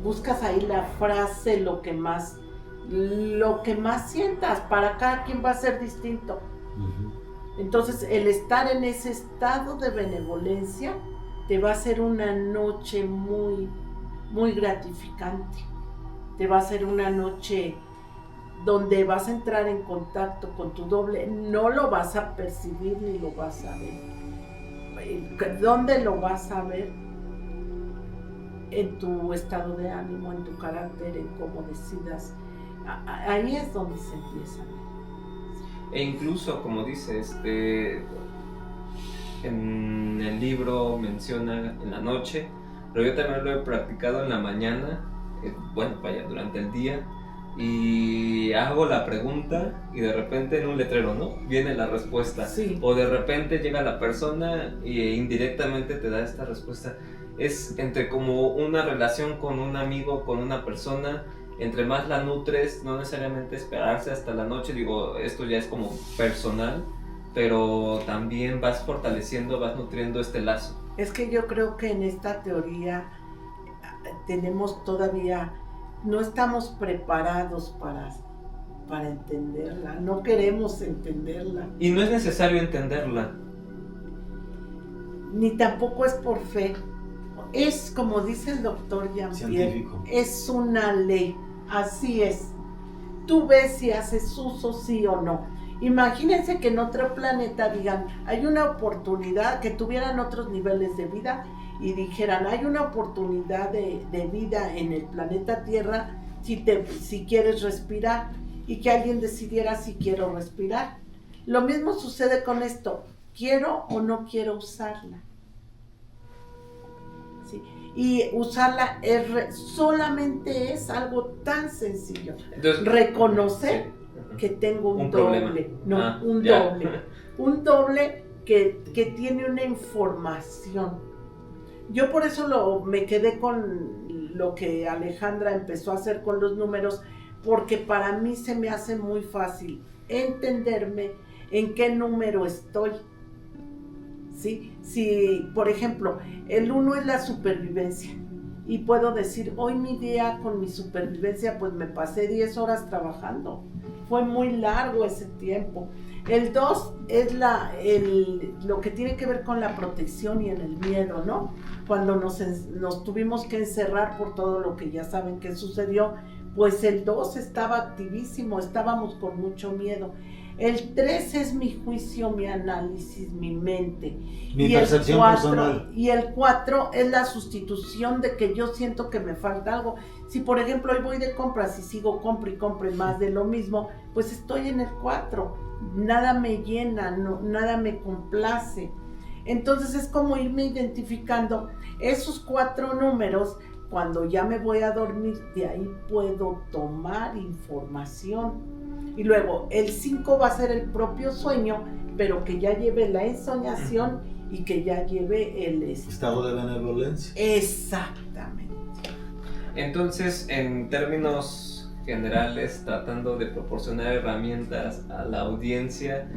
Buscas ahí la frase, lo que más sientas. Para cada quien va a ser distinto. Uh-huh. Entonces, el estar en ese estado de benevolencia te va a hacer una noche muy, muy gratificante. Te va a hacer una noche donde vas a entrar en contacto con tu doble, no lo vas a percibir ni lo vas a ver. ¿Dónde lo vas a ver? En tu estado de ánimo, en tu carácter, en cómo decidas. Ahí es donde se empieza. E incluso, como dice, en el libro menciona en la noche, pero yo también lo he practicado en la mañana, durante el día, y hago la pregunta y de repente en un letrero, ¿no? Viene la respuesta. Sí. O de repente llega la persona e indirectamente te da esta respuesta. Es entre como una relación con un amigo, con una persona, entre más la nutres, no necesariamente esperarse hasta la noche, digo, esto ya es como personal, pero también vas fortaleciendo, vas nutriendo este lazo. Es que yo creo que en esta teoría tenemos todavía, no estamos preparados para entenderla, no queremos entenderla. Y no es necesario entenderla. Ni tampoco es por fe. Es como dice el doctor Jean-Pierre, es una ley, así es. Tú ves si haces uso sí o no. Imagínense que en otro planeta digan, hay una oportunidad, que tuvieran otros niveles de vida y dijeran, hay una oportunidad de vida en el planeta Tierra si quieres respirar, y que alguien decidiera si quiero respirar. Lo mismo sucede con esto, quiero o no quiero usarla. Sí. Y usarla solamente es algo tan sencillo. Entonces, reconocer que tengo un doble, doble, un doble que tiene una información. Yo por eso me quedé con lo que Alejandra empezó a hacer con los números, porque para mí se me hace muy fácil entenderme en qué número estoy. ¿Sí? Si, por ejemplo, el 1 es la supervivencia y puedo decir, hoy mi día con mi supervivencia, pues me pasé 10 horas trabajando, fue muy largo ese tiempo. El 2 es lo que tiene que ver con la protección y en el miedo, ¿no? Cuando nos tuvimos que encerrar por todo lo que ya saben que sucedió, pues el 2 estaba activísimo, estábamos con mucho miedo. El 3 es mi juicio, mi análisis, mi mente. Mi percepción personal. Y el 4 es la sustitución de que yo siento que me falta algo. Si por ejemplo hoy voy de compras y sigo compre más de lo mismo, pues estoy en el 4. Nada me llena, nada me complace. Entonces es como irme identificando esos 4 números. Cuando ya me voy a dormir, de ahí puedo tomar información. Y luego el 5 va a ser el propio sueño, pero que ya lleve la ensoñación y que ya lleve el estado de benevolencia. Exactamente. Entonces, en términos generales, tratando de proporcionar herramientas a la audiencia,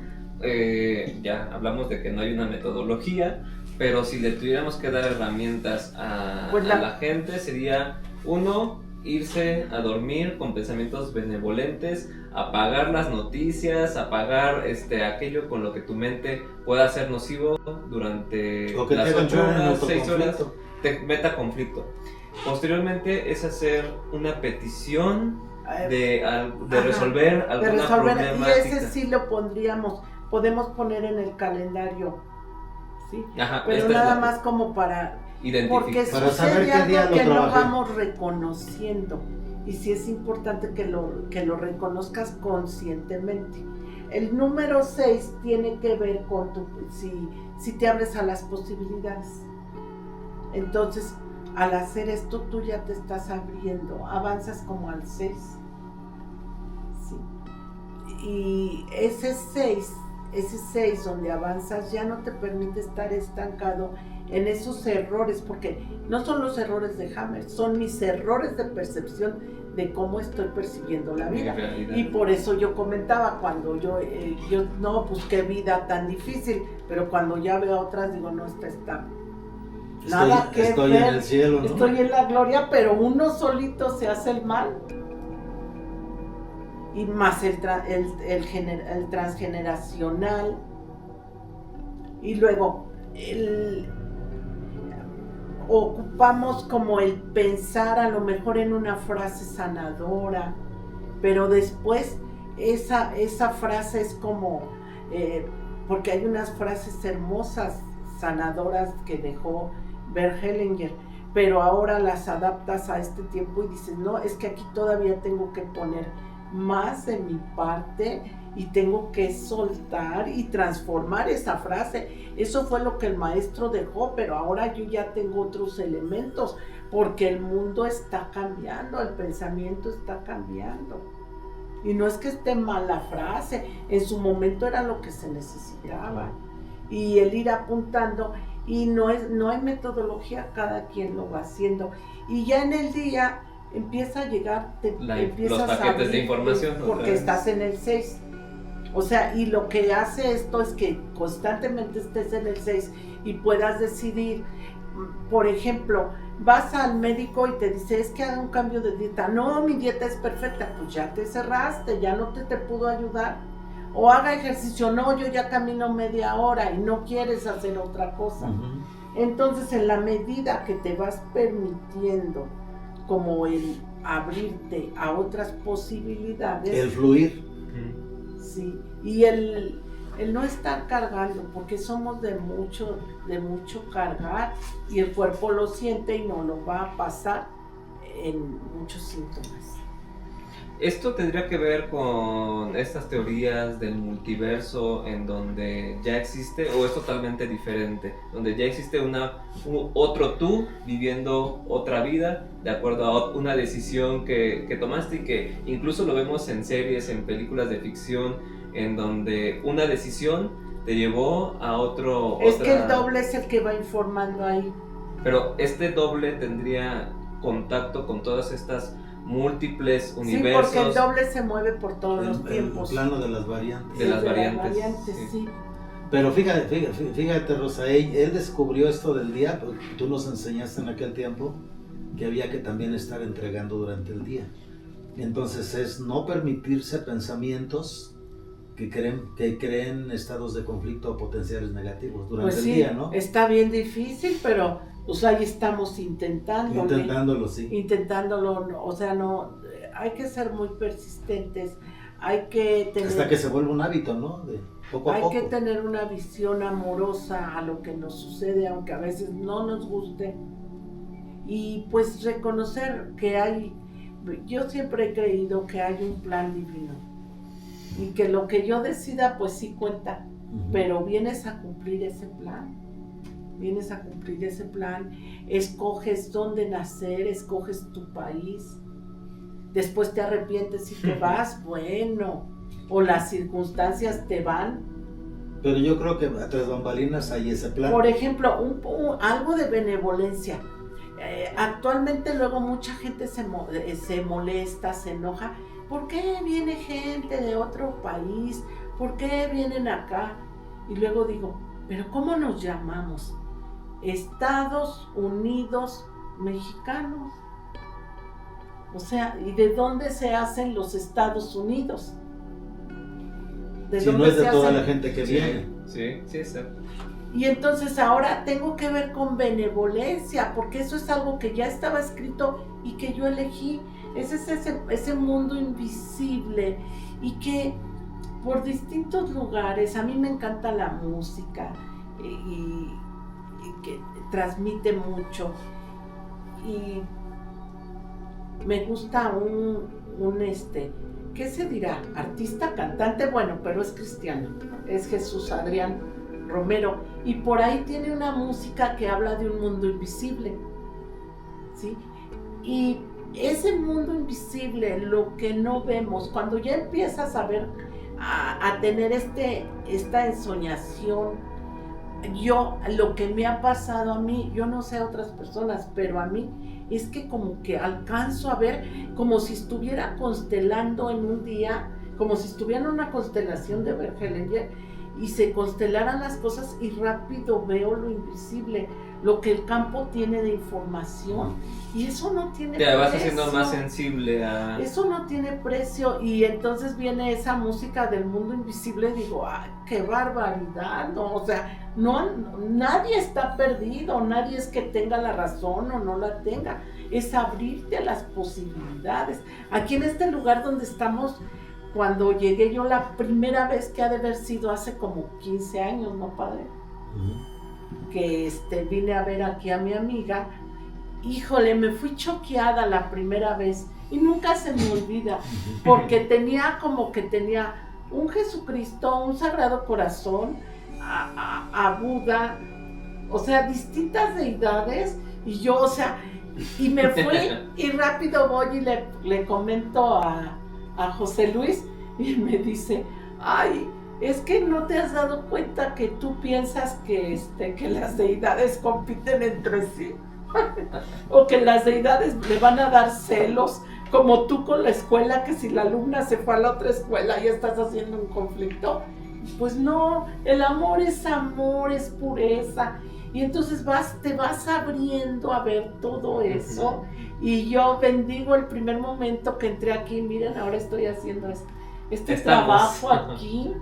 ya hablamos de que no hay una metodología, pero si le tuviéramos que dar herramientas a la gente, sería uno, irse a dormir con pensamientos benevolentes, apagar las noticias, apagar aquello con lo que tu mente pueda ser nocivo durante las 8 horas, 6 horas, te meta conflicto. Posteriormente es hacer una petición de resolver alguna problemática. Y ese sí lo podemos poner en el calendario, ¿sí? Ajá, pero nada más como para identificar, porque para saber sucede qué día algo lo que no trabajé. vamos reconociendo, y sí es importante que lo reconozcas conscientemente. El número 6 tiene que ver con si te abres a las posibilidades. Entonces, al hacer esto, tú ya te estás abriendo, avanzas como al 6. Sí. Y ese 6 donde avanzas ya no te permite estar estancado en esos errores, porque no son los errores de Hammer, son mis errores de percepción de cómo estoy percibiendo la vida. Y por eso yo comentaba, cuando yo no, pues qué vida tan difícil, pero cuando ya veo a otras digo, no, esta está nada que estoy ver, en el cielo, ¿no? Estoy en la gloria, pero uno solito se hace el mal. Y más el transgeneracional. Y luego ocupamos como el pensar a lo mejor en una frase sanadora, pero después esa frase es como, porque hay unas frases hermosas, sanadoras que dejó Bert Hellinger, pero ahora las adaptas a este tiempo y dices, no, es que aquí todavía tengo que poner más de mi parte y tengo que soltar y transformar esa frase. Eso fue lo que el maestro dejó, pero ahora yo ya tengo otros elementos, porque el mundo está cambiando, el pensamiento está cambiando. Y no es que esté mal la frase, en su momento era lo que se necesitaba. Y el ir apuntando, y no hay metodología, cada quien lo va haciendo. Y ya en el día empieza a llegar, empiezas los paquetes a de información, porque estás en el 6. O sea, y lo que hace esto es que constantemente estés en el 6 y puedas decidir. Por ejemplo, vas al médico y te dice, es que haga un cambio de dieta. No, mi dieta es perfecta. Pues ya te cerraste, ya no te pudo ayudar. O haga ejercicio. No, yo ya camino media hora y no quieres hacer otra cosa. Uh-huh. Entonces, en la medida que te vas permitiendo como el abrirte a otras posibilidades, el fluir, sí, y el no estar cargando, porque somos de mucho cargar, y el cuerpo lo siente y no lo va a pasar en muchos síntomas. Esto tendría que ver con estas teorías del multiverso, en donde ya existe, o es totalmente diferente, donde ya existe otro tú viviendo otra vida de acuerdo a una decisión que tomaste, y que incluso lo vemos en series, en películas de ficción, en donde una decisión te llevó a otro... Que el doble es el que va informando ahí. Pero este doble tendría contacto con todas estas múltiples universos. Sí, porque el doble se mueve por todos los tiempos. El plano de las variantes. De las variantes, sí. Pero fíjate, Rosa, él descubrió esto del día, porque tú nos enseñaste en aquel tiempo que había que también estar entregando durante el día. Entonces es no permitirse pensamientos que creen estados de conflicto o potenciales negativos durante el día, ¿no? Está bien difícil, pero pues ahí estamos intentándolo, sí. Intentándolo, o sea, no, hay que ser muy persistentes, hay que tener... Hasta que se vuelva un hábito, ¿no? De poco a poco. Hay que tener una visión amorosa a lo que nos sucede, aunque a veces no nos guste, y pues reconocer que yo siempre he creído que hay un plan divino, y que lo que yo decida pues sí cuenta, pero vienes a cumplir ese plan. Escoges dónde nacer, escoges tu país, después te arrepientes y te vas, bueno, o las circunstancias te van, Pero yo creo que tras bambalinas hay ese plan. Por ejemplo, algo de benevolencia. Actualmente luego mucha gente se molesta, se enoja. ¿Por qué viene gente de otro país? ¿Por qué vienen acá? Y luego digo, ¿pero cómo nos llamamos? Estados Unidos Mexicanos. O sea, ¿y de dónde se hacen los Estados Unidos? Si no es de toda la gente que viene. Sí, exacto. Y entonces ahora tengo que ver con benevolencia, porque eso es algo que ya estaba escrito y que yo elegí. Es ese mundo invisible y que por distintos lugares, a mí me encanta la música y que transmite mucho. Y me gusta ¿qué se dirá? Artista, cantante, bueno, pero es cristiano, es Jesús Adrián Romero, y por ahí tiene una música que habla de un mundo invisible, ¿sí? Y ese mundo invisible, lo que no vemos, cuando ya empiezas a ver, a tener esta ensoñación, lo que me ha pasado a mí, yo no sé a otras personas, pero a mí, es que como que alcanzo a ver como si estuviera constelando en un día, como si estuviera en una constelación de Bergelinger y se constelaran las cosas y rápido veo lo invisible, lo que el campo tiene de información, y eso no tiene precio. Te vas haciendo más sensible a... Eso no tiene precio, y entonces viene esa música del mundo invisible, digo, ¡ay, qué barbaridad! No, o sea, nadie está perdido, nadie es que tenga la razón o no la tenga, es abrirte a las posibilidades. Aquí en este lugar donde estamos, cuando llegué yo la primera vez, que ha de haber sido hace como 15 años, ¿no, padre? Que vine a ver aquí a mi amiga, híjole, me fui choqueada la primera vez y nunca se me olvida, porque tenía un Jesucristo, un Sagrado Corazón, a Buda, o sea, distintas deidades, y yo, o sea, y me fui y rápido voy y le comento a José Luis, y me dice, ay, es que no te has dado cuenta que tú piensas que las deidades compiten entre sí, o que las deidades le van a dar celos, como tú con la escuela, que si la alumna se fue a la otra escuela ya estás haciendo un conflicto. Pues no, el amor, es pureza, y entonces te vas abriendo a ver todo eso. Y yo bendigo el primer momento que entré aquí. Miren, ahora estoy haciendo trabajo aquí,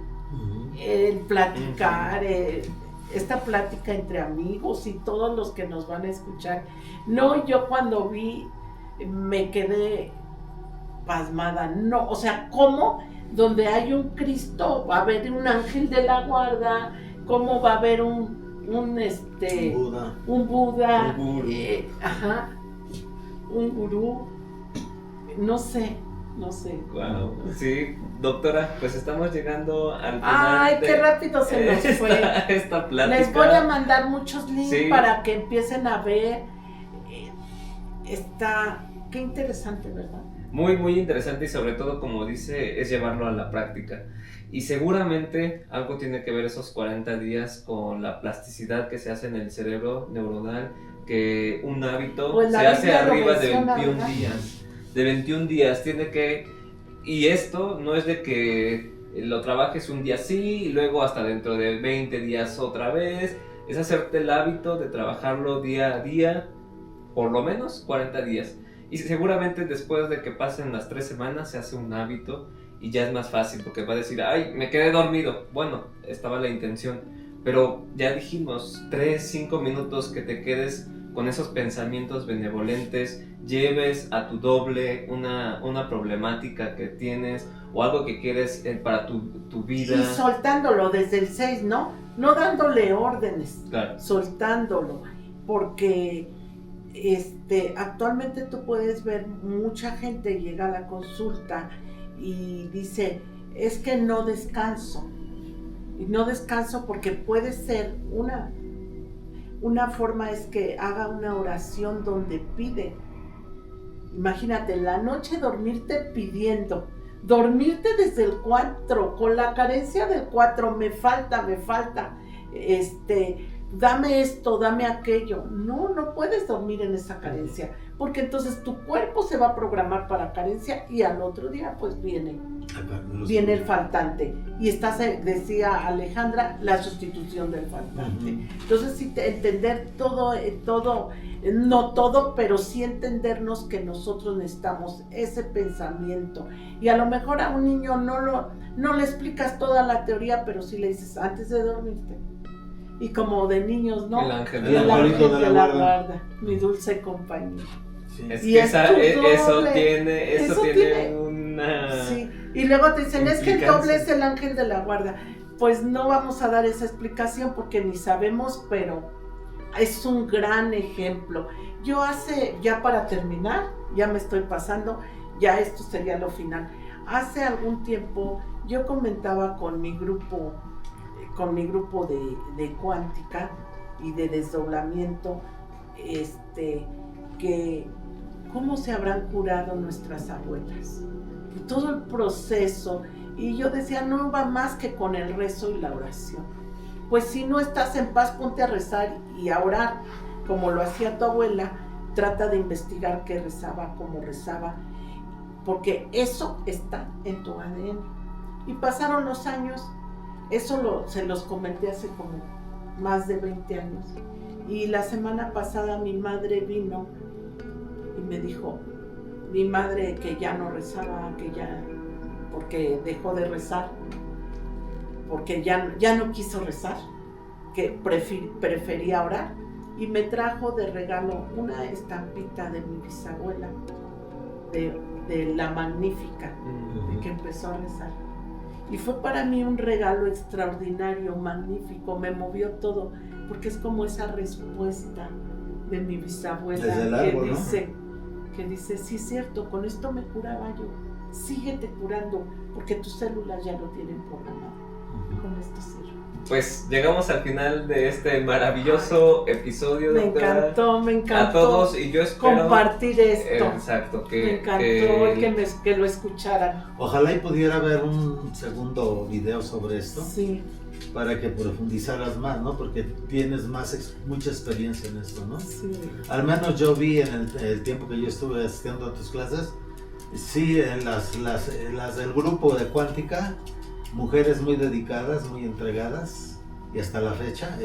el platicar, esta plática entre amigos y todos los que nos van a escuchar. No, yo cuando vi me quedé pasmada. No, o sea, ¿cómo? Donde hay un Cristo va a haber un ángel de la guarda, ¿cómo va a haber un Buda, un gurú, un gurú? No sé. Wow. Sí, doctora, pues estamos llegando al final. Ay, qué rápido se nos fue esta plática. Les voy a mandar muchos links para que empiecen a ver. Qué interesante, ¿verdad? Muy, muy interesante, y sobre todo, como dice, es llevarlo a la práctica. Y seguramente algo tiene que ver esos 40 días con la plasticidad que se hace en el cerebro neuronal, que un hábito pues se hace arriba de 21 días. De 21 días tiene que... Y esto no es de que lo trabajes un día sí y luego hasta dentro de 20 días otra vez. Es hacerte el hábito de trabajarlo día a día, por lo menos 40 días. Y seguramente después de que pasen las 3 semanas se hace un hábito y ya es más fácil, porque va a decir, ay, me quedé dormido. Bueno, estaba la intención, pero ya dijimos, 3-5 minutos que te quedes con esos pensamientos benevolentes, lleves a tu doble una problemática que tienes o algo que quieres para tu vida. Y soltándolo desde el 6, ¿no? No dándole órdenes, claro. Soltándolo, porque actualmente tú puedes ver mucha gente llega a la consulta y dice, es que no descanso. Y no descanso porque puede ser una forma es que haga una oración donde pide. Imagínate, en la noche dormirte pidiendo, dormirte desde el 4, con la carencia del 4, me falta, dame esto, dame aquello. No puedes dormir en esa carencia, porque entonces tu cuerpo se va a programar para carencia y al otro día pues viene el faltante. Y decía Alejandra, la sustitución del faltante. Entonces sí, entender todo, no todo, pero sí entendernos que nosotros necesitamos ese pensamiento. Y a lo mejor a un niño no le explicas toda la teoría, pero sí le dices antes de dormirte. Y como de niños, ¿no? El ángel de la guarda, mi dulce compañía. Sí. Es que eso tiene una... Sí, y luego te dicen, es que el doble es el ángel de la guarda. Pues no vamos a dar esa explicación porque ni sabemos, pero es un gran ejemplo. Yo ya para terminar, ya me estoy pasando, ya esto sería lo final. Hace algún tiempo yo comentaba con mi grupo de cuántica y de desdoblamiento, que cómo se habrán curado nuestras abuelas, todo el proceso, y yo decía, no va más que con el rezo y la oración. Pues si no estás en paz, ponte a rezar y a orar, como lo hacía tu abuela. Trata de investigar qué rezaba, cómo rezaba, porque eso está en tu ADN. Y pasaron los años. Eso se los comenté hace como más de 20 años. Y la semana pasada mi madre vino y me dijo, mi madre que ya no rezaba, porque dejó de rezar, porque ya no quiso rezar, que prefería orar, y me trajo de regalo una estampita de mi bisabuela, de la Magnífica, de que empezó a rezar. Y fue para mí un regalo extraordinario, magnífico, me movió todo, porque es como esa respuesta de mi bisabuela que dice, sí es cierto, con esto me curaba yo, síguete curando, porque tus células ya lo tienen programado, con esto sirve. Pues llegamos al final de este maravilloso episodio. Me encantó a todos, y yo espero compartir esto. Exacto, me encantó que lo escucharan. Ojalá y pudiera haber un segundo video sobre esto. Sí. Para que profundizaras más, ¿no? Porque tienes mucha experiencia en esto, ¿no? Sí. Al menos yo vi en el tiempo que yo estuve asistiendo a tus clases, sí, en las del grupo de cuántica, mujeres muy dedicadas, muy entregadas, y hasta la fecha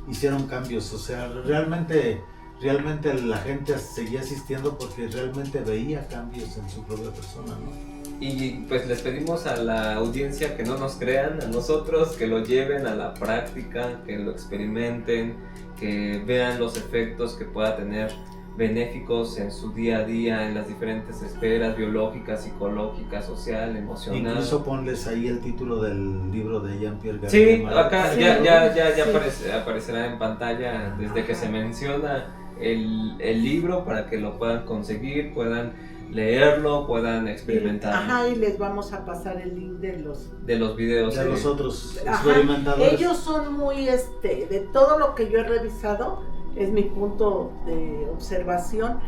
hicieron cambios. O sea, realmente la gente seguía asistiendo porque realmente veía cambios en su propia persona, ¿no? Y pues les pedimos a la audiencia que no nos crean a nosotros, que lo lleven a la práctica, que lo experimenten, que vean los efectos que pueda tener benéficos en su día a día, en las diferentes esferas biológicas, psicológicas, social, emocional. Incluso ponles ahí el título del libro de Jean-Pierre García. Sí, acá ya aparecerá en pantalla desde que se menciona el libro, para que lo puedan conseguir, puedan leerlo, puedan experimentar. Ajá, y les vamos a pasar el link de los videos de los otros experimentadores. Ellos son muy de todo lo que yo he revisado, es mi punto de observación,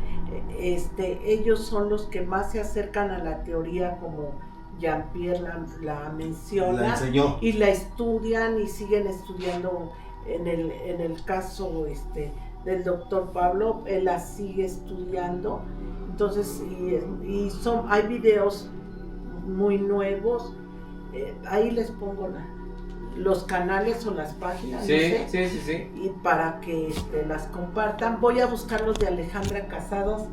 ellos son los que más se acercan a la teoría, como Jean-Pierre la menciona, la enseñó, y la estudian y siguen estudiando. En el caso del doctor Pablo, él la sigue estudiando. Entonces, hay videos muy nuevos, ahí les pongo los canales o las páginas, sí, no sé, sí. Y para que las compartan. Voy a buscar los de Alejandra Casados,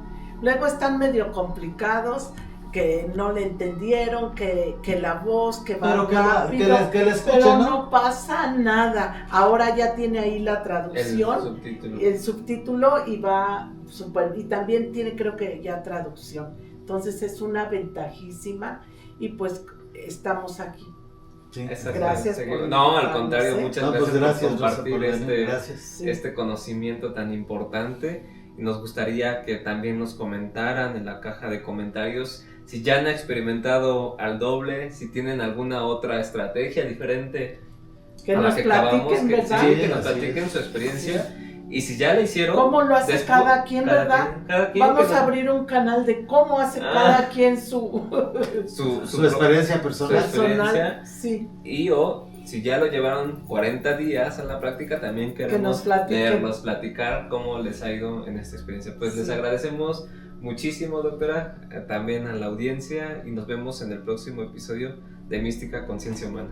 luego están medio complicados, que no le entendieron, que la voz, que va rápido, que la escuchen, pero no pasa nada. Ahora ya tiene ahí la traducción, el subtítulo, y va super, y también tiene, creo que ya traducción. Entonces es una ventajísima, y pues estamos aquí. Sí. Gracias por al contrario, muchas gracias por compartir este conocimiento tan importante. Y nos gustaría que también nos comentaran en la caja de comentarios si ya han experimentado al doble, si tienen alguna otra estrategia diferente que nos platiquen, ¿verdad? Sí, que nos platiquen su experiencia. Y si ya la hicieron... ¿Cómo lo hace después- cada quien, verdad? cada quien Vamos que a nos- abrir un canal de cómo hace cada quien su Su experiencia su personal. experiencia. personal. Sí, Y o si ya lo llevaron 40 días a la práctica, también nos queremos platiquen. leerlos, platicar cómo les ha ido en esta experiencia. Pues les Sí. agradecemos muchísimo, doctora, también a la audiencia, y nos vemos en el próximo episodio de Mística Conciencia Humana.